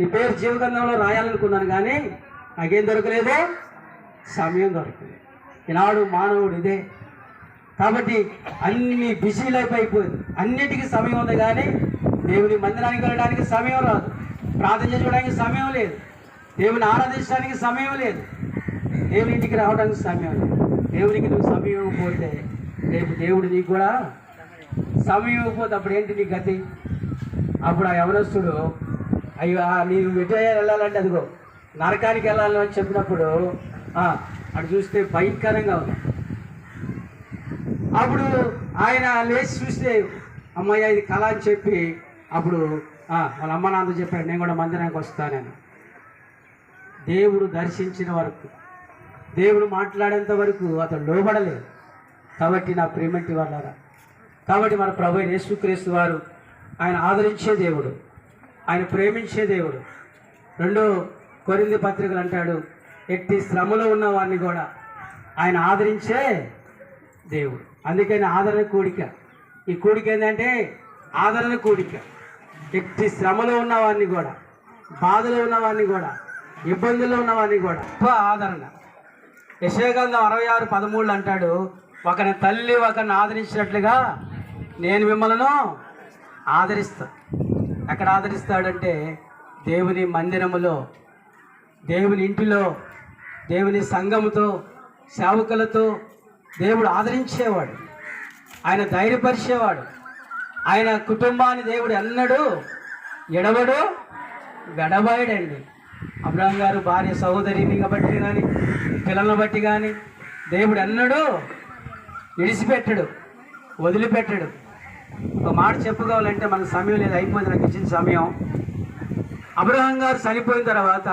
ఈ పేరు జీవగ్రంథంలో రాయాలనుకున్నాను కానీ నాకేం దొరకలేదు, సమయం దొరకలేదు. ఈనాడు మానవుడు ఇదే. కాబట్టి అన్ని బిజీ లైఫ్ అయిపోయింది, అన్నిటికీ సమయం ఉంది కానీ దేవుని మందిరానికి వెళ్ళడానికి సమయం రాదు, ప్రార్థన చేసుకోవడానికి సమయం లేదు, దేవుని ఆరాధించడానికి సమయం లేదు, దేవుని ఇంటికి రావడానికి సమయం లేదు. దేవునికి నువ్వు సమయం ఇవ్వకపోతే రేపు దేవుడు నీకు కూడా సమయం ఇవ్వకపోతే అప్పుడు ఏంటి నీ గతి? అప్పుడు ఆ యవనస్తుడు అయ్యో నేను విజయ వెళ్ళాలంటే అదిగో నరకానికి వెళ్ళాలని అని చెప్పినప్పుడు అటు చూస్తే భయంకరంగా ఉంది. అప్పుడు ఆయన లేచి చూస్తే అమ్మయ్య ఇది కళ అని చెప్పి అప్పుడు వాళ్ళ అమ్మ నాన్నతో చెప్పాడు, నేను కూడా మందిరానికి వస్తానని. దేవుడు దర్శించిన వరకు, దేవుడు మాట్లాడేంత వరకు అతను లోబడలేదు. కాబట్టి నా ప్రేమంటి వాళ్ళారా, కాబట్టి మన ప్రభు యేసుక్రీస్తు వారు ఆయన ఆదరించే దేవుడు, ఆయన ప్రేమించే దేవుడు. 2 కొరింథీ పత్రికలు అంటాడు, ఎట్టి శ్రమలో ఉన్న వారిని కూడా ఆయన ఆదరించే దేవుడు. అందుకని ఆదరణ కూడిక. ఈ కూడిక ఏంటంటే ఆదరణ కూడిక. ఎట్టి శ్రమలో ఉన్న వారిని కూడా, బాధలో ఉన్న వారిని కూడా, ఇబ్బందుల్లో ఉన్న వారిని కూడా ఆదరణ. యెషయా గ్రంథం 66:13 అంటాడు, ఒకరి తల్లి ఒకరిని ఆదరించినట్లుగా నేను మిమ్మల్ని ఆదరిస్తా. ఎక్కడ ఆదరిస్తాడంటే దేవుని మందిరములో, దేవుని ఇంటిలో, దేవుని సంఘముతో, సేవకులతో దేవుడు ఆదరించేవాడు, ఆయన ధైర్యపరిచేవాడు. ఆయన కుటుంబాన్ని దేవుడు ఎన్నడూ ఎడబడు వెడబాయడండి. అబ్రహాం గారు భార్య సహోదరిని బట్టి కానీ పిల్లలను బట్టి కానీ దేవుడు ఎన్నడూ విడిచిపెట్టడు, వదిలిపెట్టడు. ఒక మాట చెప్పుకోవాలంటే మనకు సమయం లేదు, అయిపోయింది నాకు ఇచ్చిన సమయం. అబ్రహాం గారు చనిపోయిన తర్వాత